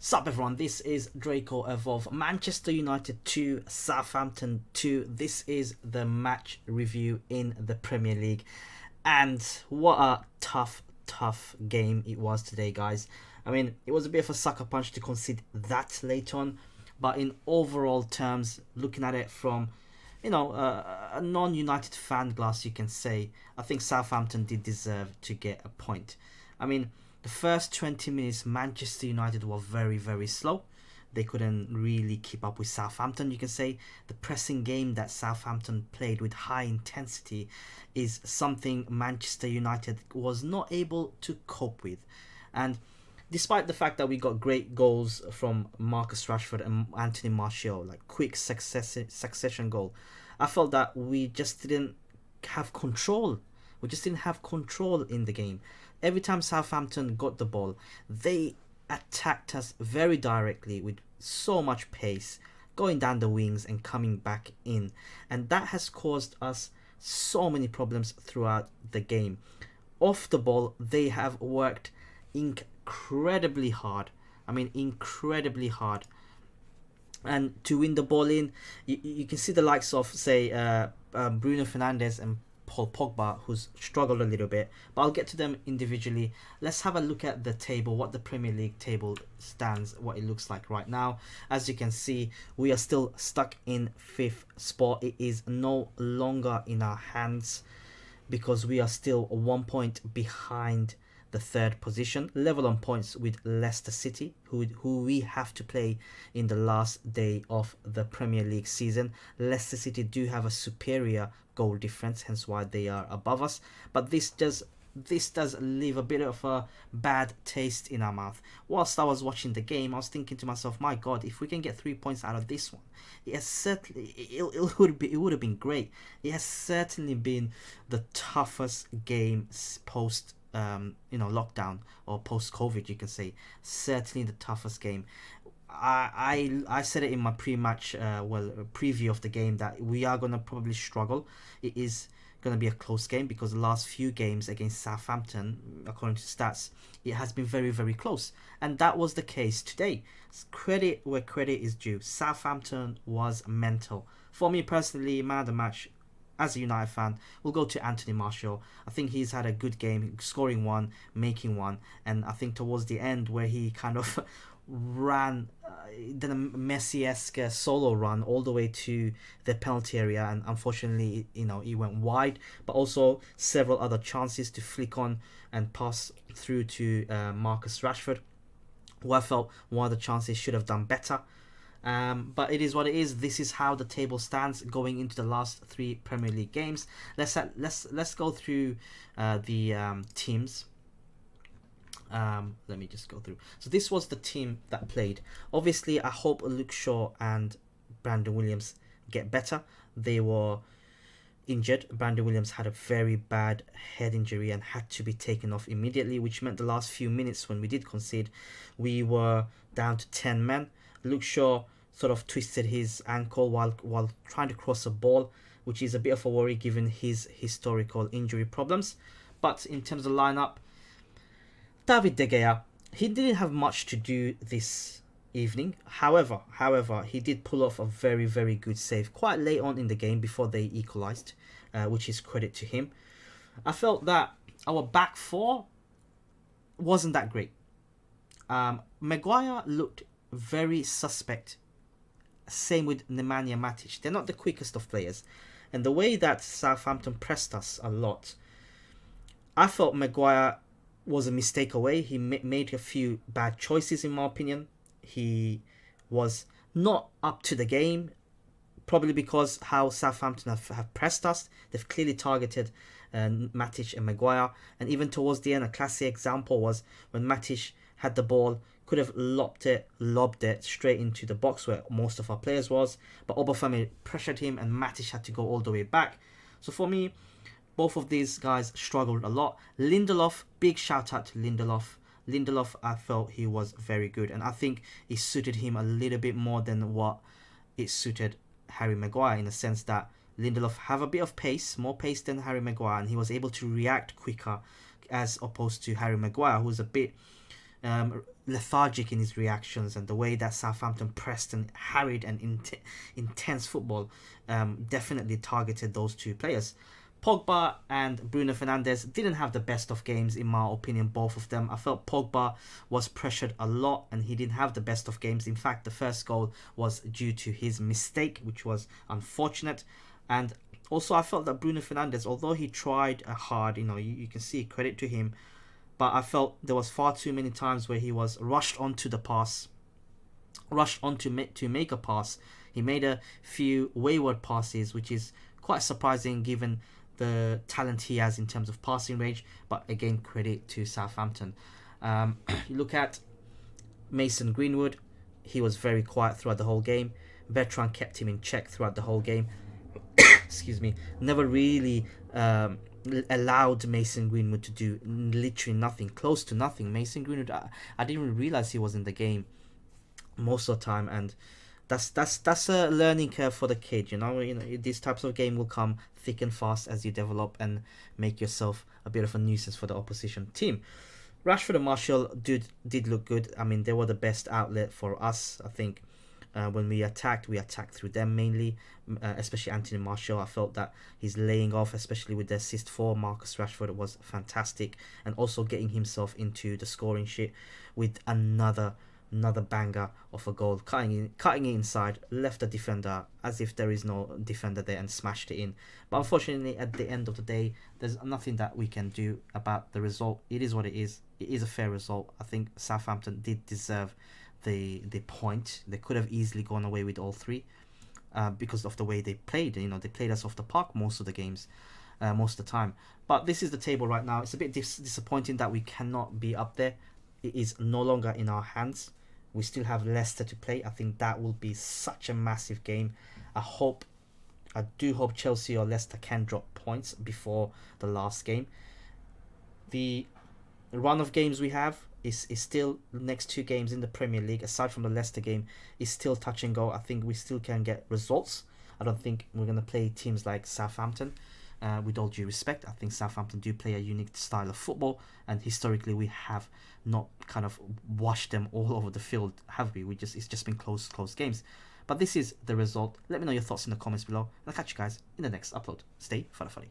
Sup everyone, this is Draco of Manchester United 2, Southampton 2. This is the match review in the Premier League. And what a tough game it was today, guys. I mean, it was a bit of a sucker punch to concede that late on. But in overall terms, looking at it from, a non-United fan glass, you can say, I think Southampton did deserve to get a point. I mean, the first 20 minutes, Manchester United were very slow. They couldn't really keep up with Southampton, you can say. The pressing game that Southampton played with high intensity is something Manchester United was not able to cope with. And despite the fact that we got great goals from Marcus Rashford and Anthony Martial, like quick succession goal, I felt that we just didn't have control. We just didn't have control in the game. Every time Southampton got the ball, they attacked us very directly with so much pace, going down the wings and coming back in. And that has caused us so many problems throughout the game. Off the ball, they have worked incredibly hard. I mean, incredibly hard. And to win the ball in, you can see the likes of, say, Bruno Fernandes and Paul Pogba, who's struggled a little bit, but I'll get to them individually. Let's have a look at the table, what the Premier League table stands, what it looks like right now. As you can see, we are still stuck in 5th spot. It is no longer in our hands because we are still 1 point behind the 3rd position, level on points with Leicester City, who we have to play in the last day of the Premier League season. Leicester City do have a superior goal difference, hence why they are above us. But this does leave a bit of a bad taste in our mouth. Whilst I was watching the game, I was thinking to myself, my God, if we can get 3 points out of this one, it would have been great. It has certainly been the toughest game post lockdown or post-COVID, you can say. Certainly the toughest game. I said it in my pre-match preview of the game that we are going to probably struggle. It is going to be a close game because the last few games against Southampton, according to stats, it has been very close, and that was the case today. Credit where credit is due. Southampton was mental. For me personally, man of the match, as a United fan, we'll go to Anthony Martial. I think he's had a good game, scoring one, making one, and I think towards the end where he kind of ran, did a Messi-esque solo run all the way to the penalty area, and unfortunately, he went wide, but also several other chances to flick on and pass through to Marcus Rashford, who I felt one of the chances should have done better. But it is what it is. This is how the table stands going into the last 3 Premier League games. Let's go through the teams. Let me just go through. So this was the team that played. Obviously, I hope Luke Shaw and Brandon Williams get better. They were injured. Brandon Williams had a very bad head injury and had to be taken off immediately, which meant the last few minutes when we did concede, we were down to 10 men. Luke Shaw sort of twisted his ankle while trying to cross a ball, which is a bit of a worry given his historical injury problems. But in terms of lineup, David De Gea, he didn't have much to do this evening. However, he did pull off a very good save quite late on in the game before they equalised, which is credit to him. I felt that our back 4 wasn't that great. Maguire looked very suspect. Same with Nemanja Matic. They're not the quickest of players. And the way that Southampton pressed us a lot, I felt Maguire was a mistake away. He made a few bad choices, in my opinion. He was not up to the game, probably because how Southampton have pressed us. They've clearly targeted Matic and Maguire. And even towards the end, a classic example was when Matic had the ball, could have lobbed it straight into the box where most of our players was, but Obafemi pressured him and Matic had to go all the way back. So for me, both of these guys struggled a lot. Lindelof, big shout out to Lindelof. Lindelof, I felt he was very good, and I think it suited him a little bit more than what it suited Harry Maguire, in the sense that Lindelof have a bit of pace, more pace than Harry Maguire, and he was able to react quicker as opposed to Harry Maguire, who's a bit lethargic in his reactions, and the way that Southampton pressed and harried and intense football definitely targeted those two players. Pogba and Bruno Fernandes didn't have the best of games, in my opinion, both of them. I felt Pogba was pressured a lot and he didn't have the best of games. In fact, the first goal was due to his mistake, which was unfortunate. And also, I felt that Bruno Fernandes, although he tried hard, you can see credit to him, but I felt there was far too many times where he was rushed onto the pass, rushed on to make a pass. He made a few wayward passes, which is quite surprising given the talent he has in terms of passing range. But again, credit to Southampton. You look at Mason Greenwood, he was very quiet throughout the whole game. Bertrand kept him in check throughout the whole game. Excuse me. Never really allowed Mason Greenwood to do literally nothing, close to nothing. Mason Greenwood, I didn't even realize he was in the game most of the time, and that's a learning curve for the kid. These types of game will come thick and fast as you develop and make yourself a bit of a nuisance for the opposition team. Rashford and Martial did look good. I mean, they were the best outlet for us. I think when we attacked through them mainly, especially Anthony Martial. I felt that his laying off, especially with the assist for Marcus Rashford, was fantastic, and also getting himself into the scoring sheet with another banger of a goal, cutting it inside, left the defender as if there is no defender there, and smashed it in. But unfortunately, at the end of the day, there's nothing that we can do about the result. It is what it is. It is a fair result. I think Southampton did deserve the point. They could have easily gone away with all three because of the way they played. They played us off the park most of the games, most of the time. But this is the table right now. It's a bit disappointing that we cannot be up there. It is no longer in our hands. We still have Leicester to play. I think that will be such a massive game. I do hope Chelsea or Leicester can drop points before the last game. The run of games we have is still, the next two games in the Premier League, aside from the Leicester game, is still touch and go. I think we still can get results. I don't think we're going to play teams like Southampton. With all due respect, I think Southampton do play a unique style of football, and historically we have not kind of washed them all over the field, have we? It's just been close games. But this is the result. Let me know your thoughts in the comments below, and I'll catch you guys in the next upload. Stay funny.